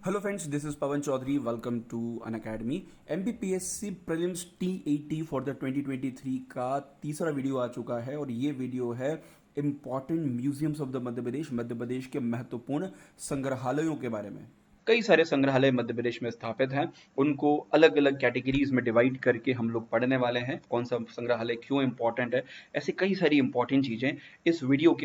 Hello friends, this is Pavan Chaudhary. Welcome to Unacademy. MPPSC prelims टी80 for the 2023 का तीसरा video आ चुका है और ये वीडियो है important museums of the Madhya Pradesh के महत्वपूर्ण संग्रहालयों के बारे में. कई सारे संग्रहालय मध्य प्रदेश में स्थापित हैं. उनको अलग अलग कैटेगरीज में डिवाइड करके हम लोग पढ़ने वाले हैं. कौन सा संग्रहालय क्यों इंपॉर्टेंट है, ऐसी कई सारी इंपॉर्टेंट चीजें इस वीडियो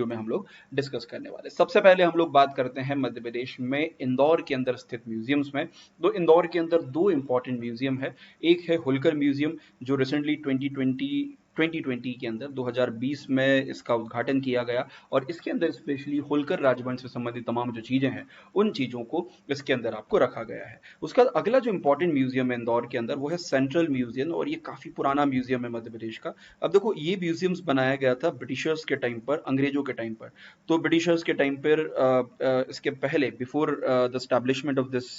में हम लोग डिस्कस करने वाले. सबसे पहले हम लोग बात करते हैं मध्य प्रदेश में इंदौर के अंदर स्थित म्यूजियम्स में. तो इंदौर के अंदर दो इंपॉर्टेंट म्यूजियम है. एक है होलकर म्यूजियम, जो रिसेंटली 2020 के अंदर 2020 में इसका उद्घाटन किया गया और इसके अंदर स्पेशली होलकर राजवंश से संबंधित तमाम जो चीजें हैं उन चीजों को इसके अंदर आपको रखा गया है. उसका अगला जो इंपॉर्टेंट म्यूजियम है इंदौर के अंदर वो है सेंट्रल म्यूजियम, और ये काफी पुराना म्यूजियम है मध्य प्रदेश का. अब देखो, ये म्यूजियम्स बनाया गया था ब्रिटिशर्स के टाइम पर, अंग्रेजों के टाइम पर. तो ब्रिटिशर्स के टाइम पर इसके पहले before the establishment of this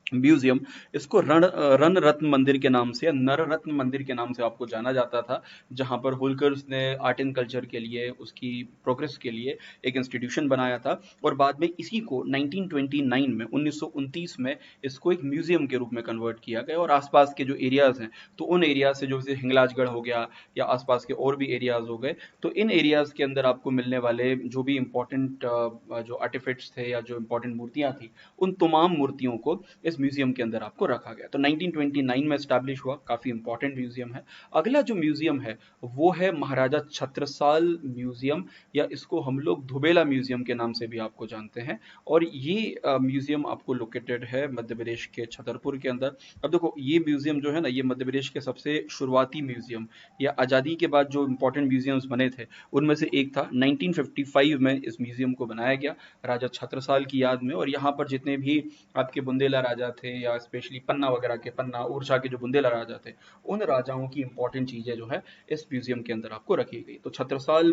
museum, इसको रण रत्न मंदिर के नाम से या नर रत्न मंदिर के नाम से आपको जाना जाता था, जहां पर होलकर्स ने आर्ट एंड कल्चर के लिए, उसकी प्रोग्रेस के लिए एक इंस्टीट्यूशन बनाया था. और बाद में इसी को 1929 में 1929 में इसको एक म्यूजियम के रूप में कन्वर्ट किया गया. और आसपास के जो एरियाज हैं, तो उन एरियाज से, जो जैसे हिंगलाजगढ़ हो गया या आसपास के और भी एरियाज हो गए, तो इन एरियाज के अंदर आपको मिलने वाले जो भी इंपॉर्टेंट जो आर्टिफैक्ट्स थे या जो इंपॉर्टेंट मूर्तियां थी, उन तमाम मूर्तियों को इस म्यूजियम के अंदर आपको रखा गया. तो 1929 में एस्टैब्लिश हुआ, काफी इंपॉर्टेंट म्यूजियम है. अगला जो म्यूजियम है वो है महाराजा छत्रसाल म्यूजियम, या इसको हम लोग धुबेला म्यूजियम के नाम से भी आपको जानते हैं. और ये म्यूजियम आपको लोकेटेड है मध्य प्रदेश के छतरपुर के अंदर. अब देखो, ये म्यूजियम जो है ना, ये मध्य प्रदेश के सबसे शुरुआती म्यूजियम या आजादी के बाद जो इंपॉर्टेंट म्यूजियम्स बने थे उनमें से एक था. 1955 में इस म्यूजियम को बनाया गया राजा छत्रसाल की याद में. और यहाँ पर जितने भी आपके बुंदेला राजा थे, या स्पेशली पन्ना वगैरह के, पन्ना ओरछा के जो बुंदेला राजा थे, उन राजाओं की इंपॉर्टेंट चीजें जो है इस म्यूजियम के अंदर आपको रखी गई. तो छत्रसाल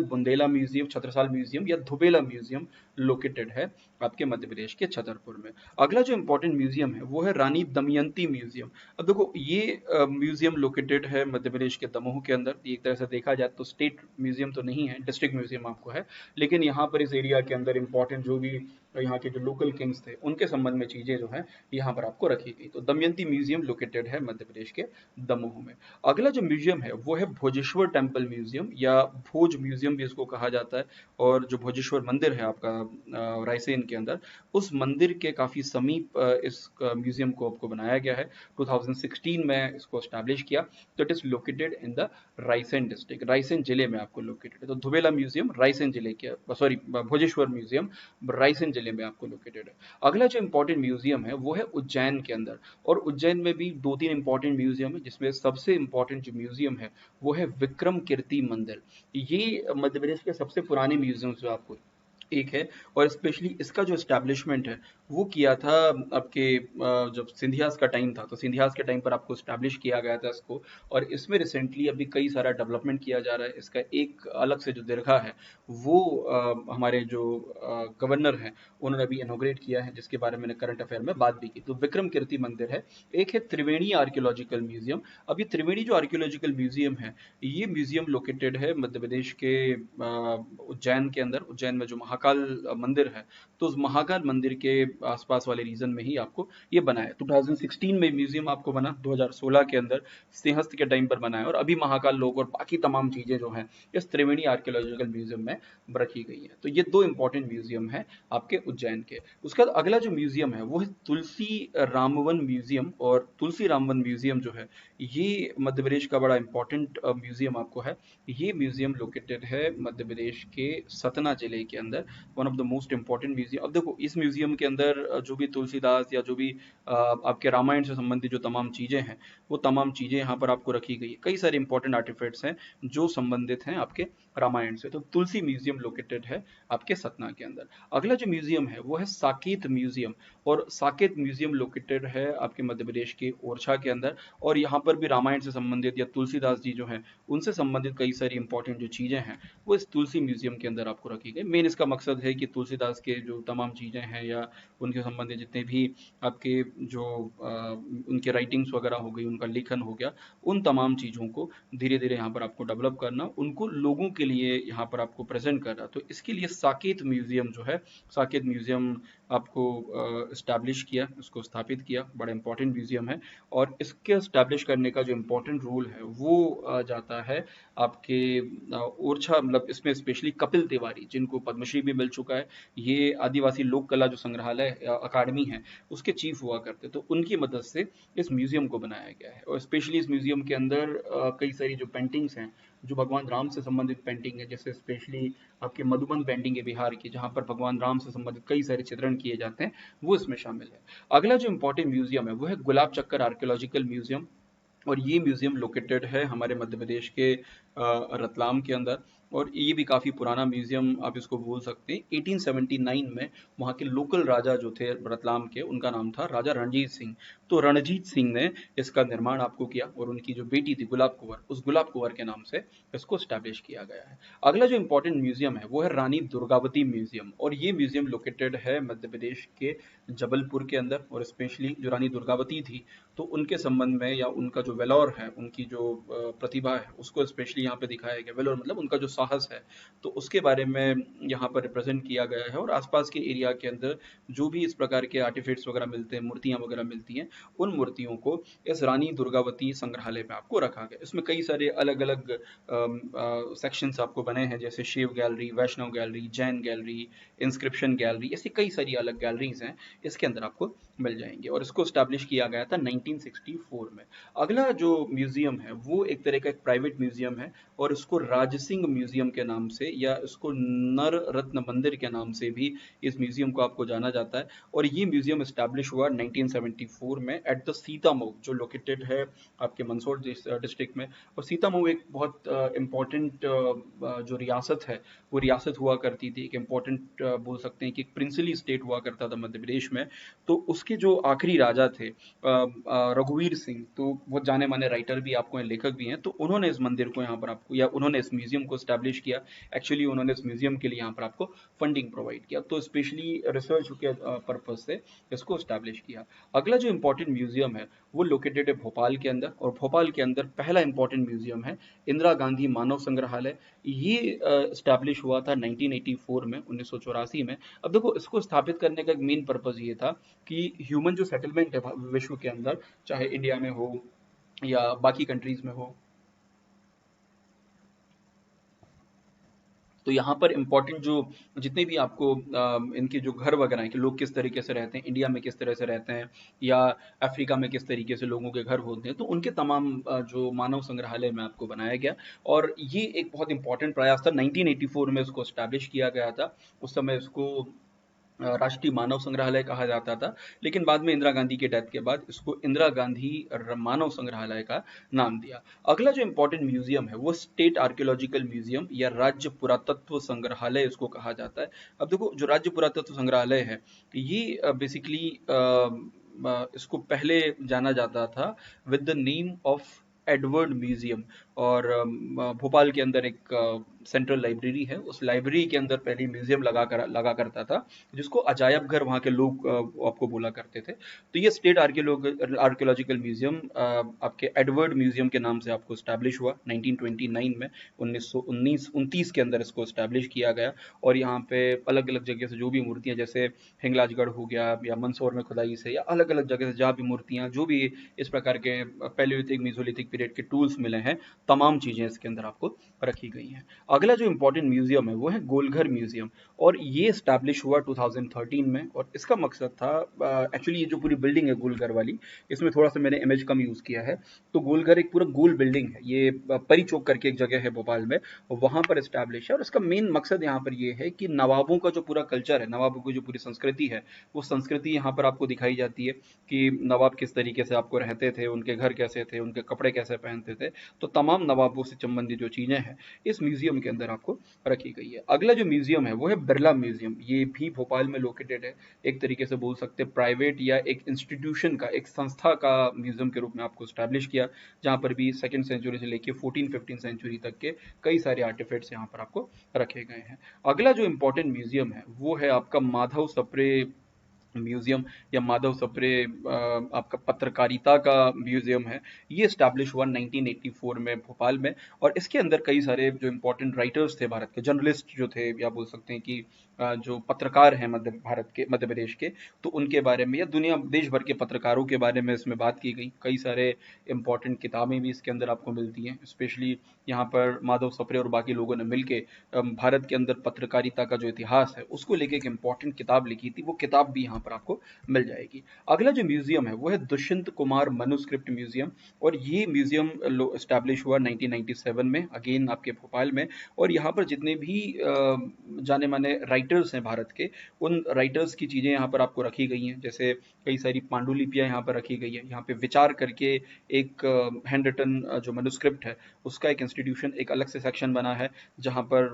म्यूजियम या धुबेला म्यूजियम लोकेटेड है आपके मध्य प्रदेश के छतरपुर में. अगला जो इंपॉर्टेंट म्यूजियम है वो है रानी दमयंती म्यूजियम. अब देखो, ये म्यूजियम लोकेटेड है मध्य प्रदेश के दमोह के अंदर. एक तरह से देखा जाए तो स्टेट म्यूजियम तो नहीं है, डिस्ट्रिक्ट म्यूजियम आपको है, लेकिन यहाँ पर इस एरिया के अंदर इंपॉर्टेंट जो भी यहाँ के जो लोकल किंग्स थे उनके संबंध में चीजें जो है यहाँ पर आपको रखी गई. तो दमयंती म्यूजियम लोकेटेड है मध्य प्रदेश के दमोह में. अगला जो म्यूजियम है वो है भोजेश्वर टेम्पल म्यूजियम, या भोज म्यूजियम भी इसको कहा जाता है. और जो भोजेश्वर मंदिर है आपका रायसेन के अंदर, उस मंदिर के काफी समीप इस म्यूजियम को आपको बनाया गया है. 2016 में इसको स्टैब्लिश किया. तो it is located in the Raisen district, Raisen जिले में आपको लोकेटेड है. तो धुबेला म्यूजियम रायसेन जिले के, सॉरी, भोजेश्वर म्यूजियम रायसेन जिले में आपको लोकेटेड है. अगला जो इंपॉर्टेंट म्यूजियम है वो है उज्जैन के अंदर. और उज्जैन में भी दो तीन इंपॉर्टेंट म्यूजियम है, जिसमें सबसे इंपॉर्टेंट जो म्यूजियम है वो है विक्रम कीर्ति मंदिर. ये मध्य प्रदेश के सबसे पुराने म्यूजियम जो आपको एक है. और स्पेशली इसका जो एस्टैब्लिशमेंट है वो किया था आपके जब सिंधियास का टाइम था, तो सिंधियास के टाइम पर आपको एस्टैब्लिश किया गया था इसको. और इसमें रिसेंटली अभी कई सारा डेवलपमेंट किया जा रहा है. इसका एक अलग से जो दीर्घा है वो हमारे जो गवर्नर हैं उन्होंने अभी इनॉग्रेट किया है, जिसके बारे में मैंने करंट अफेयर में बात भी की. तो विक्रम कीर्ति मंदिर है. एक है त्रिवेणी आर्कियोलॉजिकल म्यूजियम. अब ये त्रिवेणी जो आर्कियोलॉजिकल म्यूजियम है, ये म्यूजियम लोकेटेड है मध्य प्रदेश के उज्जैन के अंदर. उज्जैन में जो महाकाल मंदिर है, तो उस महाकाल मंदिर के आसपास वाले रीजन में ही आपको ये बना है. 2016 में म्यूजियम आपको बना, 2016 के अंदर सिंहस्थ के टाइम पर बना है. और अभी महाकाल लोक और बाकी तमाम चीजें जो हैं इस त्रिवेणी आर्कियोलॉजिकल म्यूजियम में रखी गई है. तो ये दो इंपॉर्टेंट म्यूजियम है आपके उज्जैन के. उसका अगला जो म्यूजियम है वो है तुलसी रामवन म्यूजियम. और तुलसी रामवन म्यूजियम जो है ये मध्य प्रदेश का बड़ा इंपॉर्टेंट म्यूजियम आपको है. ये म्यूजियम लोकेटेड है मध्य प्रदेश के सतना जिले के अंदर, one of the most important museum. अब देखो, इस म्यूजियम के अंदर जो भी तुलसीदास या जो भी आपके रामायण से संबंधित जो तमाम चीजें हैं वो तमाम चीजें यहाँ पर आपको रखी गई है. कई सारे इंपॉर्टेंट आर्टिफैक्ट्स हैं जो संबंधित हैं आपके रामायण से. तो तुलसी म्यूजियम लोकेटेड है आपके सतना के अंदर. अगला जो म्यूजियम है वो है साकेत म्यूजियम. और साकेत म्यूजियम लोकेटेड है आपके मध्य प्रदेश के ओरछा के अंदर. और यहाँ पर भी रामायण से संबंधित या तुलसीदास जी जो हैं उनसे संबंधित कई सारी इंपॉर्टेंट जो चीजें हैं वो इस तुलसी म्यूजियम के अंदर आपको रखी गई. मेन इसका मकसद है कि तुलसीदास के जो तमाम चीजें हैं या उनके संबंधित जितने भी आपके जो उनके राइटिंग्स वगैरह हो गई, उनका लेखन हो गया, उन तमाम चीजों को धीरे धीरे यहाँ पर आपको डेवलप करना, उनको लोगों के लिए यहाँ पर आपको प्रेजेंट कर रहा। तो इसके लिए साकेत म्यूजियम जो है, साकेत म्यूजियम आपको इस्टेब्लिश किया, उसको स्थापित किया। बड़ा इंपॉर्टेंट म्यूजियम है और इसके इस्टेब्लिश करने का जो इम्पोर्टेंट रोल है वो जाता है आपके ओरछा, मतलब इसमें स्पेशली कपिल तिवारी, जिनको पद्मश्री भी मिल चुका है। ये आदिवासी लोक कला जो संग्रहालय अकादमी है उसके चीफ हुआ करते, तो उनकी मदद से इस म्यूजियम को बनाया गया है। और स्पेशली इस म्यूजियम के अंदर कई सारी जो पेंटिंग्स हैं, जो भगवान राम से संबंधित पेंटिंग है, जैसे स्पेशली आपके मधुबन पेंटिंग है बिहार की, जहाँ पर भगवान राम से संबंधित कई सारे चित्रण किए जाते हैं, वो इसमें शामिल है। अगला जो इम्पोर्टेंट म्यूजियम है वो है गुलाब चक्कर आर्कियोलॉजिकल म्यूजियम। और ये म्यूजियम लोकेटेड है हमारे मध्य प्रदेश के रतलाम के अंदर। और ये भी काफ़ी पुराना म्यूजियम आप इसको बोल सकते हैं। 1879 में वहाँ के लोकल राजा जो थे रतलाम के, उनका नाम था राजा रणजीत सिंह। तो रणजीत सिंह ने इसका निर्माण आपको किया और उनकी जो बेटी थी गुलाब कुंवर, उस गुलाब कुंवर के नाम से इसको स्टैब्लिश किया गया है। अगला जो इम्पोर्टेंट म्यूजियम है वो है रानी दुर्गावती म्यूजियम। और ये म्यूजियम लोकेटेड है मध्य प्रदेश के जबलपुर के अंदर। और स्पेशली जो रानी दुर्गावती थी, तो उनके संबंध में या उनका जो वेलोर है, उनकी जो प्रतिभा है, उसको स्पेशली यहाँ पे दिखाया गया। वेलोर मतलब उनका जो साहस है, तो उसके बारे में यहाँ पर रिप्रेजेंट किया गया है। और आसपास के एरिया के अंदर जो भी इस प्रकार के आर्टिफैक्ट्स वगैरह मिलते हैं, मूर्तियाँ वगैरह मिलती हैं, उन मूर्तियों को इस रानी दुर्गावती संग्रहालय में आपको रखा गया। इसमें कई सारे अलग अलग सेक्शंस आपको बने हैं, जैसे Shiva gallery, Vaishnava gallery, Jain gallery, inscription gallery, ऐसी कई सारी अलग गैलरीज हैं इसके अंदर आपको मिल जाएंगे। और इसको स्टैब्लिश किया गया था 1964 में। अगला जो म्यूजियम है वो एक तरह का एक प्राइवेट म्यूजियम है और इसको राजसिंह म्यूजियम के नाम से या इसको नर रत्न मंदिर के नाम से भी इस म्यूजियम को आपको जाना जाता है। और ये म्यूजियम स्टैब्लिश हुआ 1974 में एट द सीतामऊ, जो लोकेटेड है आपके मंदसौर डिस्ट्रिक्ट में। और सीतामऊ एक बहुत इम्पोर्टेंट जो रियासत है, वो रियासत हुआ करती थी, एक इम्पोर्टेंट बोल सकते हैं कि एक प्रिंसली स्टेट हुआ करता था मध्य प्रदेश में। तो उसके जो आखिरी राजा थे रघुवीर सिंह, तो वो जाने माने राइटर भी आपको हैं, लेखक भी हैं। तो उन्होंने इस मंदिर को यहाँ पर आपको, या उन्होंने इस म्यूजियम को स्टैब्लिश किया। एक्चुअली उन्होंने इस म्यूजियम के लिए यहाँ पर आपको फंडिंग प्रोवाइड किया, तो स्पेशली रिसर्च के पर्पज से इसको स्टैब्लिश किया। अगला जो इम्पोर्टेंट म्यूजियम है वो लोकेटेड है भोपाल के अंदर। और भोपाल के अंदर पहला इंपॉर्टेंट म्यूजियम है इंदिरा गांधी मानव संग्रहालय। ये स्टैब्लिश हुआ था 1984 में, 1984 में। अब देखो, इसको स्थापित करने का एक मेन पर्पज ये था कि ह्यूमन जो सेटलमेंट है विश्व के अंदर, चाहे इंडिया में हो या बाकी कंट्रीज में हो, तो यहाँ पर इम्पोर्टेंट जो जितने भी आपको इनके जो घर वगैरह हैं कि लोग किस तरीके से रहते हैं, इंडिया में किस तरह से रहते हैं, या अफ्रीका में किस तरीके से लोगों के घर होते हैं, तो उनके तमाम जो मानव संग्रहालय में आपको बनाया गया। और ये एक बहुत इंपॉर्टेंट प्रयास था। 1984 में इसको स्टैब्लिश किया गया था। उस समय इसको राष्ट्रीय मानव संग्रहालय कहा जाता था, लेकिन बाद में इंदिरा गांधी के डेथ के बाद इसको इंदिरा गांधी मानव संग्रहालय का नाम दिया। अगला जो इम्पोर्टेंट म्यूजियम है वो स्टेट आर्कियोलॉजिकल म्यूजियम या राज्य पुरातत्व संग्रहालय इसको कहा जाता है। अब देखो, जो राज्य पुरातत्व संग्रहालय है ये बेसिकली इसको पहले जाना जाता था with the name of Edward museum. और भोपाल के अंदर एक सेंट्रल लाइब्रेरी है, उस लाइब्रेरी के अंदर पहले म्यूजियम लगा करता था, जिसको अजायब घर वहाँ के लोग आपको बोला करते थे। तो ये स्टेट आर्कियोलॉजिकल म्यूजियम आपके एडवर्ड म्यूजियम के नाम से आपको स्टैब्लिश हुआ 1929 में। 1929 के अंदर इसको स्टैब्लिश किया गया। और यहाँ पे अलग अलग जगह से जो भी मूर्तियाँ, जैसे हिंगलाजगढ़ हो गया या मंदसौर में खुदाई से, या अलग अलग जगह से जहाँ भी मूर्तियाँ, जो भी इस प्रकार के पैलियोलिथिक मीसोलिथिक पीरियड के टूल्स मिले हैं, तमाम चीज़ें इसके अंदर आपको रखी गई हैं। अगला जो इम्पोर्टेंट म्यूजियम है वो है गोलघर म्यूजियम। और ये स्टैब्लिश हुआ 2013 में। और इसका मकसद था, एक्चुअली ये जो पूरी बिल्डिंग है गोलघर वाली, इसमें थोड़ा सा मैंने इमेज कम यूज़ किया है। तो गोलघर एक पूरा गोल बिल्डिंग है, ये परी चौक करके एक जगह है भोपाल में, वहाँ पर स्टैब्लिश है। और इसका मेन मकसद यहाँ पर ये है कि नवाबों का जो पूरा कल्चर है, नवाबों की जो पूरी संस्कृति है, वो संस्कृति यहाँ पर आपको दिखाई जाती है कि नवाब किस तरीके से आपको रहते थे, उनके घर कैसे थे, उनके कपड़े कैसे पहनते थे। तो तमाम नवाबों से संबंधित जो चीज़ें हैं इस म्यूजियम के अंदर आपको रखी गई है। अगला जो म्यूजियम है वो है बिरला म्यूजियम। ये भी भोपाल में लोकेटेड है। एक तरीके से बोल सकते हैं प्राइवेट या एक इंस्टीट्यूशन का, एक संस्था का म्यूजियम के रूप में आपको स्टैब्लिश किया, जहाँ पर भी 2nd सेंचुरी से लेके 14-15 सेंचुरी तक के कई सारे आर्टिफैक्ट्स यहाँ पर आपको रखे गए हैं। अगला जो इम्पोर्टेंट म्यूजियम है वो है आपका माधव सप्रे म्यूजियम या माधव सप्रे आपका पत्रकारिता का म्यूजियम है। ये इस्टेब्लिश हुआ 1984 में भोपाल में, और इसके अंदर कई सारे जो इम्पोर्टेंट राइटर्स थे भारत के, जर्नलिस्ट जो थे, या बोल सकते हैं कि जो पत्रकार हैं मध्य प्रदेश के, तो उनके बारे में या दुनिया देश भर के पत्रकारों के बारे में इसमें बात की गई। कई सारे इम्पोर्टेंट किताबें भी इसके अंदर आपको मिलती हैं। स्पेशली यहाँ पर माधव सप्रे और बाकी लोगों ने मिलके भारत के अंदर पत्रकारिता का जो इतिहास है उसको लेके एक इम्पोर्टेंट किताब लिखी थी। वो किताब भी यहाँ पर आपको मिल जाएगी। अगला जो म्यूजियम है वो है दुष्यंत कुमार मनुस्क्रिप्ट म्यूजियम, और ये म्यूजियम एस्टैब्लिश हुआ 1997 में, अगेन आपके भोपाल में। और यहाँ पर जितने भी जाने माने राइटर्स हैं भारत के, उन राइटर्स की चीज़ें यहाँ पर आपको रखी गई हैं। जैसे कई सारी पांडुलिपियाँ यहाँ पर रखी गई है। यहाँ पे विचार करके एक हैंड रिटन जो मनुस्क्रिप्ट है उसका एक इंस्टीट्यूशन, एक अलग से सेक्शन बना है, जहाँ पर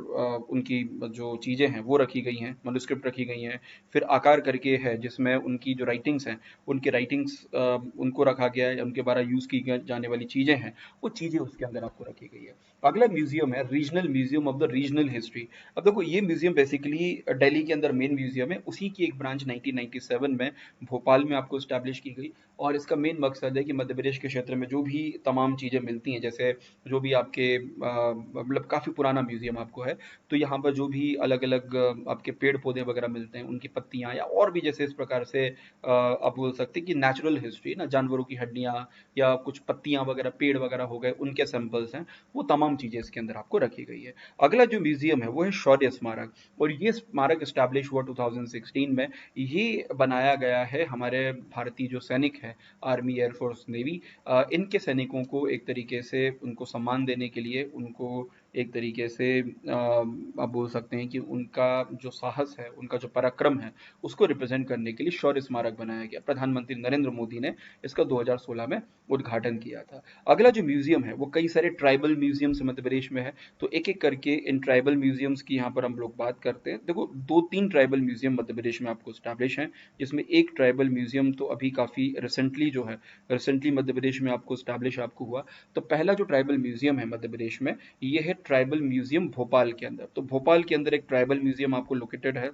उनकी जो चीज़ें हैं वो रखी गई हैं, मनुस्क्रिप्ट रखी गई हैं। फिर आकार करके है जिसमें उनकी जो राइटिंग्स हैं, उनके राइटिंग्स उनको रखा गया है, उनके द्वारा यूज़ की जाने वाली चीज़ें हैं, वो चीज़ें उसके अंदर आपको रखी गई है। अगला म्यूजियम है regional museum of the regional history. अब देखो ये म्यूजियम बेसिकली दिल्ली के अंदर मेन म्यूजियम है, उसी की एक ब्रांच 1997 में भोपाल में आपको स्टैब्लिश की गई। और इसका मेन मकसद है कि मध्य प्रदेश के क्षेत्र में जो भी तमाम चीज़ें मिलती हैं, जैसे जो भी आपके मतलब काफ़ी पुराना म्यूजियम आपको है, तो यहाँ पर जो भी अलग अलग आपके पेड़ पौधे वगैरह मिलते हैं, उनकी पत्तियाँ, या और भी जैसे इस प्रकार से आप बोल सकते हैं कि नेचुरल हिस्ट्री ना, जानवरों की हड्डियाँ या कुछ पत्तियाँ वगैरह, पेड़ वगैरह हो गए, उनके सैंपल्स हैं, वो तमाम चीज़ें इसके अंदर आपको रखी गई है। अगला जो म्यूजियम है वो है शौर्य स्मारक, और ये स्मारक स्टैब्लिश हुआ 2016 में। ये बनाया गया है हमारे भारतीय जो सैनिक हैं, आर्मी, एयरफोर्स, नेवी, इनके सैनिकों को एक तरीके से उनको सम्मान देने के लिए, उनको एक तरीके से आप बोल सकते हैं कि उनका जो साहस है, उनका जो पराक्रम है, उसको रिप्रेजेंट करने के लिए शौर्य स्मारक बनाया गया। प्रधानमंत्री नरेंद्र मोदी ने इसका 2016 में उद्घाटन किया था। अगला जो म्यूजियम है वो कई सारे ट्राइबल म्यूजियम्स मध्य प्रदेश में है, तो एक एक करके इन ट्राइबल म्यूजियम्स की यहाँ पर हम लोग बात करते हैं। देखो 2-3 ट्राइबल म्यूजियम मध्य प्रदेश में आपको स्टैब्लिश हैं, जिसमें एक ट्राइबल म्यूजियम तो अभी काफ़ी रिसेंटली जो है, रिसेंटली मध्य प्रदेश में आपको स्टैब्लिश आपको हुआ। तो पहला जो ट्राइबल म्यूजियम है मध्य प्रदेश में, ये है ट्राइबल म्यूजियम भोपाल के अंदर। तो भोपाल के अंदर एक ट्राइबल म्यूजियम आपको लोकेटेड है,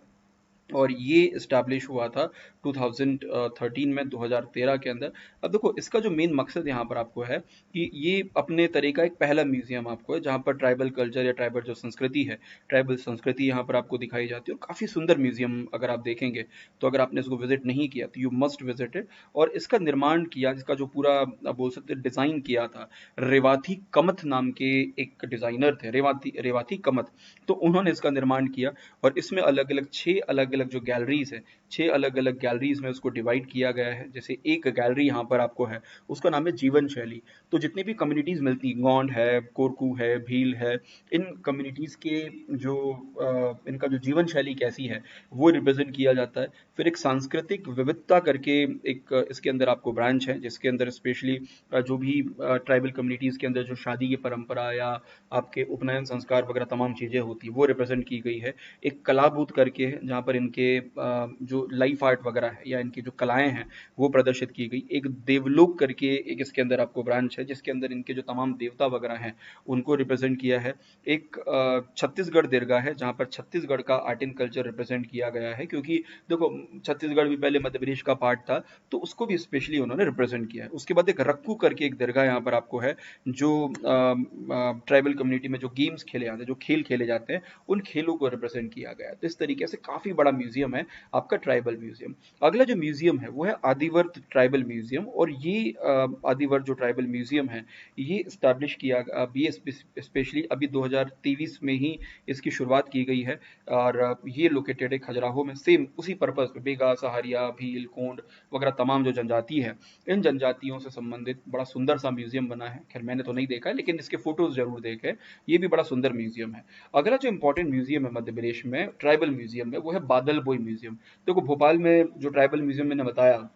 और ये इस्टेब्लिश हुआ था 2013 में, 2013 के अंदर। अब देखो इसका जो मेन मकसद यहाँ पर आपको है कि ये अपने तरह का एक पहला म्यूजियम आपको है, जहाँ पर ट्राइबल कल्चर या ट्राइबल जो संस्कृति है, ट्राइबल संस्कृति यहाँ पर आपको दिखाई जाती है। और काफ़ी सुंदर म्यूजियम अगर आप देखेंगे, तो अगर आपने इसको विजिट नहीं किया तो यू मस्ट विजिट इट। और इसका निर्माण किया, इसका जो पूरा आप बोल सकते हैं डिज़ाइन किया था, रेवाथी कमथ नाम के एक डिज़ाइनर थे, रेवाथी रेवाथी कमथ। तो उन्होंने इसका निर्माण किया, और इसमें अलग अलग 6 अलग अलग जो गैलरीज है, 6 अलग अलग गैलरीज में उसको डिवाइड किया गया है। जैसे एक गैलरी यहाँ पर आपको है, उसका नाम है जीवन शैली। तो जितनी भी कम्युनिटीज मिलती हैं, गोंड है, कोरकू है, भील है, इन कम्युनिटीज के जो इनका जो जीवन शैली कैसी है, वो रिप्रेजेंट किया जाता है। फिर एक सांस्कृतिक विविधता करके एक इसके अंदर आपको ब्रांच है, जिसके अंदर स्पेशली जो भी ट्राइबल कम्युनिटीज के अंदर जो शादी की परंपरा या आपके उपनयन संस्कार वगैरह तमाम चीज़ें होती है, वो रिप्रेजेंट की गई है। एक कला बूथ करके है, जहाँ पर इनके जो लाइफ आर्ट वगैरह है या इनकी जो कलाएं हैं वो प्रदर्शित की गई। एक देवलोक करके एक इसके अंदर आपको ब्रांच है, जिसके अंदर इनके जो तमाम देवता वगैरह हैं उनको रिप्रेजेंट किया है। एक छत्तीसगढ़ दरगाह है, जहाँ पर छत्तीसगढ़ का आर्ट एंड कल्चर रिप्रेजेंट किया गया है, क्योंकि देखो छत्तीसगढ़ भी पहले मध्य प्रदेश का पार्ट था, तो उसको भी स्पेशली उन्होंने रिप्रेजेंट किया है। उसके बाद एक रक्कू करके एक दरगाह यहाँ पर आपको है, जो ट्राइबल कम्युनिटी में जो गेम्स खेले जाते हैं, जो खेल खेले जाते हैं, उन खेलों को रिप्रेजेंट किया गया है। तो इस तरीके से काफ़ी बड़ा म्यूजियम है आपका ट्राइबल म्यूजियम। अगला जो म्यूजियम है वो है आदिवर्त ट्राइबल म्यूजियम, और ये आदिवर्त जो ट्राइबल म्यूजियम है, ये स्टैब्लिश किया, ये स्पेशली अभी 2023 में ही इसकी शुरुआत की गई है। और ये लोकेटेड है खजुराहो में, सेम उसी पर्पज़ पे, बेगा, सहारिया, भील, कोंड वगैरह तमाम जो जनजाति है, इन जनजातियों से संबंधित बड़ा सुंदर सा म्यूजियम बना है। खैर मैंने तो नहीं देखा है, लेकिन इसके फोटोज जरूर देखे। ये भी बड़ा सुंदर म्यूजियम है। अगला जो इंपॉर्टेंट म्यूजियम है मध्य प्रदेश में ट्राइबल म्यूजियम में, वो है बादल बोई म्यूजियम। देखो भोपाल में जो ट्राइबल म्यूजियम मैंने बताया,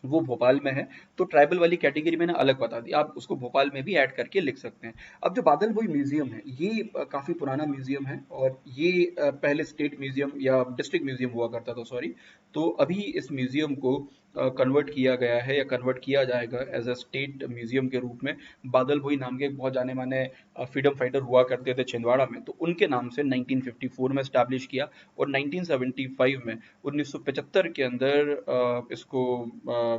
वो भोपाल में है। तो ट्राइबल वाली कैटेगरी मैंने अलग बता दी, आप उसको भोपाल में भी ऐड करके लिख सकते हैं। अब जो बादल भाई म्यूजियम है, ये काफी पुराना म्यूजियम है, और ये पहले स्टेट म्यूजियम या डिस्ट्रिक्ट म्यूजियम हुआ करता था, सॉरी। तो अभी इस म्यूजियम को कन्वर्ट किया गया है या कन्वर्ट किया जाएगा एज अ स्टेट म्यूजियम के रूप में। बादल भाई नाम के एक बहुत जाने माने फ्रीडम फाइटर हुआ करते थे छिंदवाड़ा में, तो उनके नाम से 1954 में स्टैब्लिश किया, और 1975 में 1975 के अंदर इसको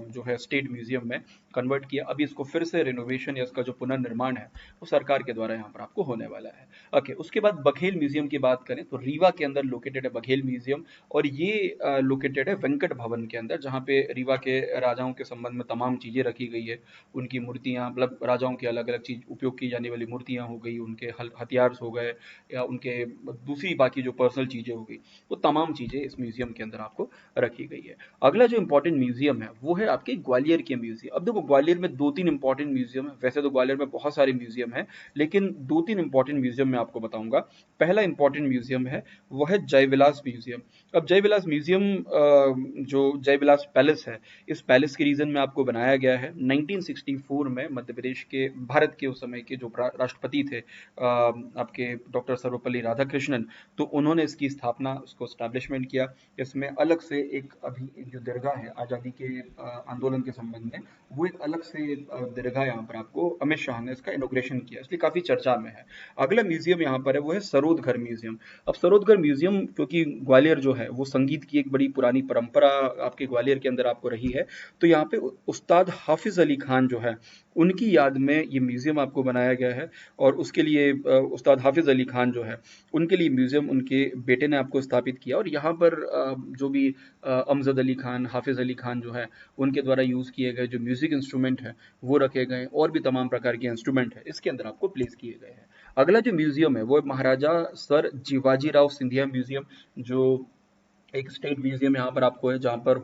जो है स्टेट म्यूजियम में कन्वर्ट किया। अभी इसको फिर से रिनोवेशन या इसका जो पुनर्निर्माण है वो सरकार के द्वारा यहाँ पर आपको होने वाला है। ओके, उसके बाद बघेल म्यूजियम की बात करें तो रीवा के अंदर लोकेटेड है बघेल म्यूजियम, और ये लोकेटेड है वेंकट भवन के अंदर, जहाँ पे रीवा के राजाओं के संबंध में तमाम चीजें रखी गई है। उनकी मूर्तियां, मतलब राजाओं की अलग अलग चीज उपयोग की जाने वाली मूर्तियां हो गई, उनके हथियार हो गए, या उनके दूसरी बाकी जो पर्सनल चीजें हो गई, वो तमाम चीजें इस म्यूजियम के अंदर आपको रखी गई है। अगला जो इंपॉर्टेंट म्यूजियम है वो है आपके ग्वालियर के म्यूजियम। अब देखो, ग्वालियर में दो तीन इंपॉर्टेंट म्यूजियम है, वैसे तो ग्वालियर में बहुत सारे म्यूजियम है, लेकिन दो तीन इंपॉर्टेंट म्यूजियम मैं आपको बताऊंगा। पहला इंपॉर्टेंट म्यूजियम है वो है जयविलास म्यूजियम। अब जयविलास म्यूजियम जो जयविलास पैलेस है, इस पैलेस के रीजन में आपको बनाया गया है 1964 में। मध्य प्रदेश के, भारत के उस समय के जो राष्ट्रपति थे आपके डॉक्टर सर्वपल्ली राधाकृष्णन, तो उन्होंने इसकी स्थापना, उसको स्टैब्लिशमेंट किया। इसमें अलग से एक, अभी एक जो दरगाह है आज़ादी के आंदोलन के संबंध में, वो एक अलग से दरगाह यहाँ पर आपको अमित शाह ने इसका इनोग्रेशन किया, इसलिए काफी चर्चा में है। अगला म्यूजियम यहाँ पर है वो है सरोदघर म्यूजियम। अब सरोदघर म्यूजियम, क्योंकि ग्वालियर जो है वो संगीत की एक बड़ी पुरानी परंपरा आपके ग्वालियर के अंदर आपको रही है, तो यहाँ पे उस्ताद हाफिज अली खान जो है, उनकी याद में ये म्यूजियम आपको बनाया गया है। और उसके लिए उस्ताद हाफिज अली खान जो है, उनके लिए म्यूजियम उनके बेटे ने आपको स्थापित किया। और यहाँ पर जो भी अमजद अली खान, हाफिज अली खान जो है, उनके द्वारा यूज किए गए जो म्यूजिक इंस्ट्रूमेंट है वो रखे गए, और भी तमाम प्रकार के इंस्ट्रूमेंट है इसके अंदर आपको प्लेस किए गए हैं। अगला जो म्यूजियम है वो है महाराजा सर जीवाजी राव सिंधिया म्यूजियम, जो एक स्टेट म्यूजियम यहाँ पर आपको है, जहाँ पर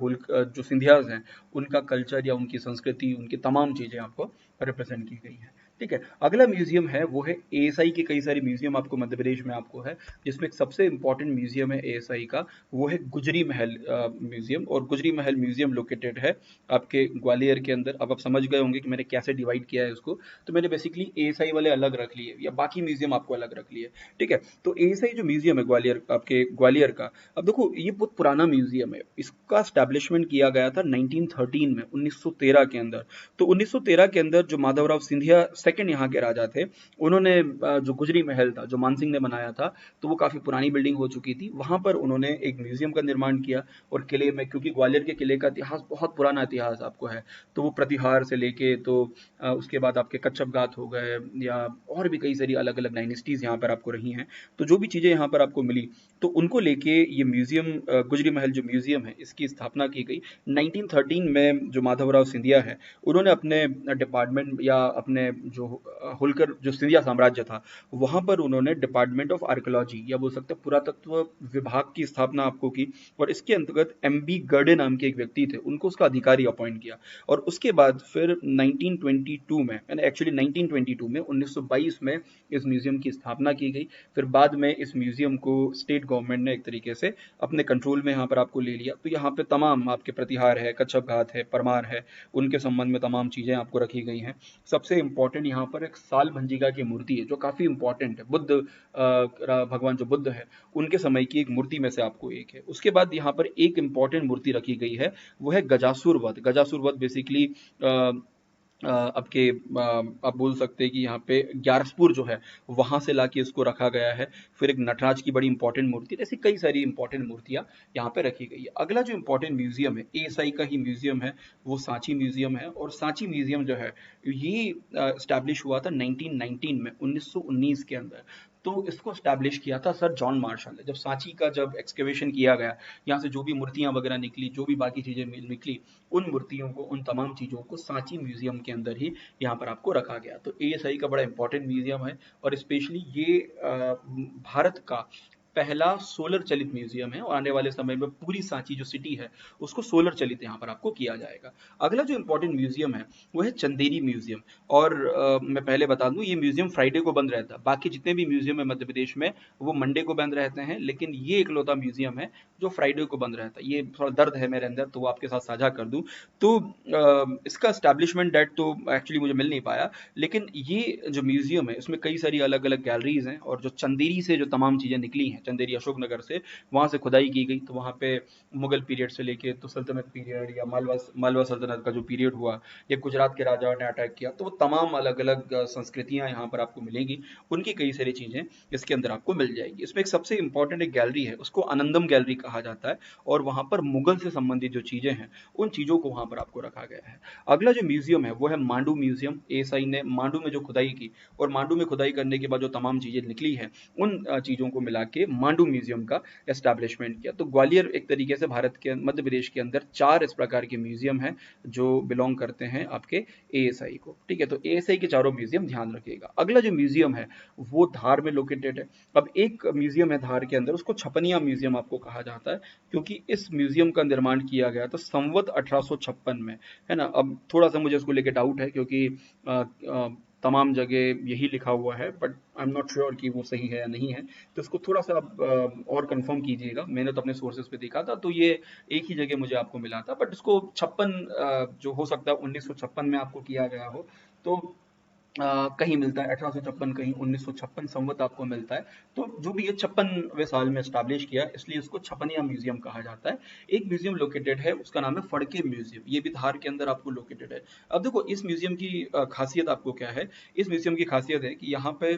जो सिंधियाज हैं उनका कल्चर या उनकी संस्कृति, उनकी तमाम चीजें आपको रिप्रेजेंट की गई हैं। ठीक है, अगला म्यूजियम है वो है एएसआई के। कई सारे म्यूजियम आपको मध्य प्रदेश में आपको है, जिसमें एक सबसे इंपॉर्टेंट म्यूजियम है एएसआई का, वो है गुजरी महल म्यूजियम। और गुजरी महल म्यूजियम लोकेटेड है आपके ग्वालियर के अंदर। अब आप समझ गए होंगे कि मैंने कैसे डिवाइड किया है उसको। तो मैंने बेसिकली एएसआई वाले अलग रख लिए, या बाकी म्यूजियम आपको अलग रख लिए। ठीक है, तो एएसआई जो म्यूजियम है ग्वालियर, आपके ग्वालियर का, अब देखो ये बहुत पुराना म्यूजियम है। इसका स्टैब्लिशमेंट किया गया था 1913 में, 1913 के अंदर। तो 1913 के अंदर जो माधवराव सिंधिया सेकंड यहाँ के राजा थे, उन्होंने जो गुजरी महल था, जो मानसिंह ने बनाया था, तो वो काफी पुरानी बिल्डिंग हो चुकी थी, वहां पर उन्होंने एक म्यूजियम का निर्माण किया। और किले में, क्योंकि ग्वालियर के किले का इतिहास बहुत पुराना इतिहास आपको है, तो वो प्रतिहार से लेके, तो उसके बाद आपके कच्छपघात हो गए, या और भी कई सारी अलग अलग डायनेस्टीज यहाँ पर आपको रही हैं, तो जो भी चीजें यहाँ पर आपको मिली, तो उनको लेके ये म्यूजियम, गुजरी महल जो म्यूजियम है, इसकी स्थापना की गई 1913 में। जो माधवराव सिंधिया है, उन्होंने अपने डिपार्टमेंट, या अपने जो होलकर जो सिंधिया साम्राज्य था, वहां पर उन्होंने डिपार्टमेंट ऑफ आर्कियोलॉजी, या बोल सकते हैं पुरातत्व विभाग की स्थापना आपको की। और इसके अंतर्गत एमबी गर्डे नाम के एक व्यक्ति थे, उनको उसका अधिकारी अपॉइंट किया। और उसके बाद फिर 1922 में, एक्चुअली 1922 में, 1922 में इस म्यूजियम की स्थापना की गई। फिर बाद में इस म्यूजियम को स्टेट गवर्नमेंट ने एक तरीके से अपने कंट्रोल में यहाँ पर आपको ले लिया। तो यहाँ पे तमाम आपके प्रतिहार है, कच्छपघात है, परमार है, उनके संबंध में तमाम चीजें आपको रखी गई हैं। सबसे इंपॉर्टेंट यहाँ पर एक साल भंजिका की मूर्ति है, जो काफी इंपॉर्टेंट है। भगवान जो बुद्ध है, उनके समय की एक मूर्ति में से आपको एक है। उसके बाद यहाँ पर एक इंपॉर्टेंट मूर्ति रखी गई है, वो है गजासुर वध। गजासुर वध बेसिकली आपके आप बोल सकते हैं कि यहाँ पे ग्यारसपुर जो है, वहां से लाके इसको रखा गया है। फिर एक नटराज की बड़ी इंपॉर्टेंट मूर्ति, ऐसी कई सारी इंपॉर्टेंट मूर्तियां यहाँ पे रखी गई है। अगला जो इंपॉर्टेंट म्यूजियम है, एएसआई का ही म्यूजियम है, वो सांची म्यूजियम है। और सांची म्यूजियम जो है, ये स्टैब्लिश हुआ था 1919 में, 1919 के अंदर। तो इसको स्टैब्लिश किया था सर जॉन मार्शल ने। जब सांची का जब एक्सकेवेशन किया गया, यहाँ से जो भी मूर्तियां वगैरह निकली, जो भी बाकी चीजें निकली, उन मूर्तियों को, उन तमाम चीजों को सांची म्यूजियम के अंदर ही यहाँ पर आपको रखा गया। तो एएसआई का बड़ा इंपॉर्टेंट म्यूजियम है, और स्पेशली ये भारत का पहला सोलर चलित म्यूजियम है और आने वाले समय में पूरी सांची जो सिटी है उसको सोलर चलित यहाँ पर आपको किया जाएगा। अगला जो इम्पोर्टेंट म्यूजियम है वो है चंदेरी म्यूजियम। और मैं पहले बता दूं ये म्यूजियम फ्राइडे को बंद रहता है, बाकी जितने भी म्यूजियम है मध्य प्रदेश में वो मंडे को बंद रहते हैं, लेकिन ये इकलौता म्यूजियम है जो फ्राइडे को बंद रहता है। ये थोड़ा दर्द है मेरे अंदर तो वो आपके साथ साझा कर दूं। तो इसका एस्टैब्लिशमेंट डेट तो एक्चुअली मुझे मिल नहीं पाया, लेकिन ये जो म्यूजियम है इसमें कई सारी अलग अलग गैलरीज हैं और जो चंदेरी से जो तमाम चीज़ें निकली हैं, चंदेरी अशोकनगर से वहाँ से खुदाई की गई, तो वहाँ पे मुगल पीरियड से लेके तो सल्तनत पीरियड या मालवा सल्तनत का जो पीरियड हुआ या गुजरात के राजाओं ने अटैक किया, तो वो तमाम अलग अलग संस्कृतियां यहाँ पर आपको मिलेंगी, उनकी कई सारी चीज़ें इसके अंदर आपको मिल जाएगी। इसमें एक सबसे इंपॉर्टेंट एक गैलरी है, उसको आनंदम गैलरी कहा जाता है, और वहाँ पर मुगल से संबंधित जो चीज़ें हैं उन चीज़ों को वहाँ पर आपको रखा गया है। अगला जो म्यूजियम है वो है मांडू म्यूजियम। एएसआई ने मांडू में जो खुदाई की और मांडू में खुदाई करने के बाद जो तमाम चीज़ें निकली हैं उन चीज़ों को मिला के मांडू म्यूजियम का एस्टैब्लिशमेंट किया। तो ग्वालियर एक तरीके से भारत के मध्य प्रदेश के अंदर 4 इस प्रकार के म्यूजियम हैं जो बिलोंग करते हैं आपके एएसआई को। ठीक है, तो एएसआई के चारों म्यूजियम ध्यान रखिएगा। अगला जो म्यूजियम है वो धार में लोकेटेड है। अब एक म्यूजियम है धार के अंदर, उसको छपनिया म्यूजियम आपको कहा जाता है, क्योंकि इस म्यूजियम का निर्माण किया गया था संवत 1856 में, है ना। अब थोड़ा सा मुझे उसको लेके डाउट है क्योंकि तमाम जगह यही लिखा हुआ है, but I am not sure कि वो सही है या नहीं है, तो इसको थोड़ा सा आप और कंफर्म कीजिएगा। मैंने तो अपने सोर्सेज पे देखा था, तो ये एक ही जगह मुझे आपको मिला था, बट इसको 56 जो हो सकता है 1956 में आपको किया गया हो, तो कहीं मिलता है 1856, कहीं 1956 संवत आपको मिलता है। तो जो भी ये 56वें साल में स्टैब्लिश किया, इसलिए इसको छपनिया म्यूजियम कहा जाता है। एक म्यूजियम लोकेटेड है, उसका नाम है फड़के म्यूजियम, ये भी धार के अंदर आपको लोकेटेड है। अब देखो इस म्यूजियम की खासियत आपको क्या है। इस म्यूजियम की खासियत है कि यहाँ पे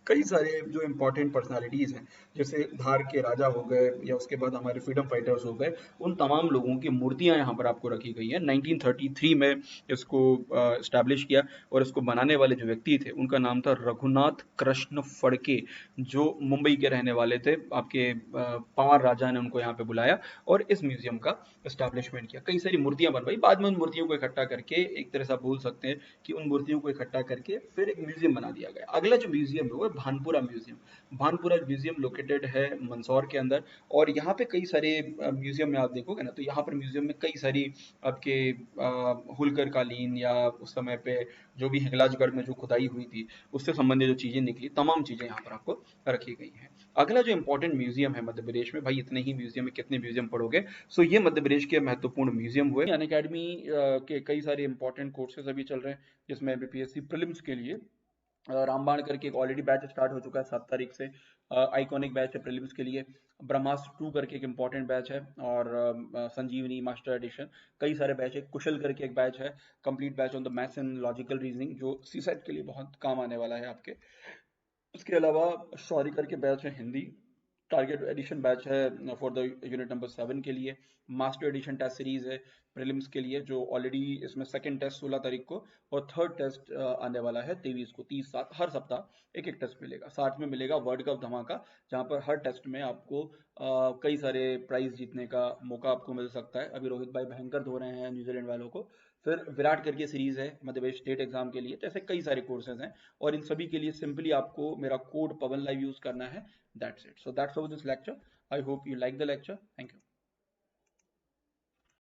कई सारे जो इम्पोर्टेंट पर्सनालिटीज़ हैं, जैसे धार के राजा हो गए या उसके बाद हमारे फ्रीडम फाइटर्स हो गए, उन तमाम लोगों की मूर्तियां यहाँ पर आपको रखी गई हैं। 1933 में इसको इस्टेब्लिश किया, और इसको बनाने वाले जो व्यक्ति थे उनका नाम था रघुनाथ कृष्ण फड़के, जो मुंबई के रहने वाले थे। आपके पंवार राजा ने उनको यहाँ पे बुलाया और इस म्यूजियम का इस्टेब्लिशमेंट किया। कई सारी मूर्तियां बनवाई, बाद में उन मूर्तियों को इकट्ठा करके, एक तरह से आप बोल सकते हैं कि उन मूर्तियों को इकट्ठा करके फिर एक म्यूजियम बना दिया गया। अगला जो म्यूजियम है वो है Bhanpura museum. Bhanpura museum located है मंदसौर के अंदर, और यहाँ पे कई सारे म्यूजियम में आप देखोगे ना, तो यहाँ पर म्यूजियम में कई सारी आपके होलकर कालीन या उस समय पे जो भी हिंगलाजगढ़ में जो खुदाई हुई थी उससे संबंधित जो चीजें निकली, तमाम चीजें यहाँ पर आपको रखी गई हैं। अगला जो इंपॉर्टेंट म्यूजियम है मध्य प्रदेश में, भाई इतने ही म्यूजियम में कितने म्यूजियम पढ़ोगे, सो ये मध्य प्रदेश के महत्वपूर्ण म्यूजियम हुए। अन अकेडमी के कई सारे इंपॉर्टेंट कोर्सेज अभी चल रहे हैं, जिसमें बीपीएससी प्रीलिम्स के लिए रामबाण करके एक ऑलरेडी बैच स्टार्ट हो चुका है 7 तारीख से। आइकॉनिक बैच है प्रीलिम्स के लिए। ब्रह्मास्त्र 2 करके एक इंपॉर्टेंट बैच है, और संजीवनी मास्टर एडिशन, कई सारे बैच है। कुशल करके एक बैच है, complete batch on the maths and logical reasoning, जो सीसेट के लिए बहुत काम आने वाला है आपके। उसके अलावा शौरी करके बैच है हिंदी। टारगेट एडिशन बैच है फॉर द यूनिट नंबर 7 के लिए। मास्टर एडिशन टेस्ट सीरीज है प्रीलिम्स के लिए, जो ऑलरेडी इसमें सेकंड टेस्ट 16 तारीख को और थर्ड टेस्ट आने वाला है 23 को। 30-7 हर सप्ताह एक एक टेस्ट मिलेगा। साथ में मिलेगा वर्ल्ड कप धमाका, जहां पर हर टेस्ट में आपको कई सारे प्राइज जीतने का मौका आपको मिल सकता है। अभी रोहित भाई भयंकर धो रहे हैं न्यूजीलैंड वालों को। फिर विराट करके सीरीज है मध्य प्रदेश स्टेट एग्जाम के लिए। तो ऐसे कई सारे कोर्सेज हैं, और इन सभी के लिए सिंपली आपको मेरा कोड पवन लाइव यूज करना है। That's it. So that's all this lecture. I hope you like the lecture. Thank you.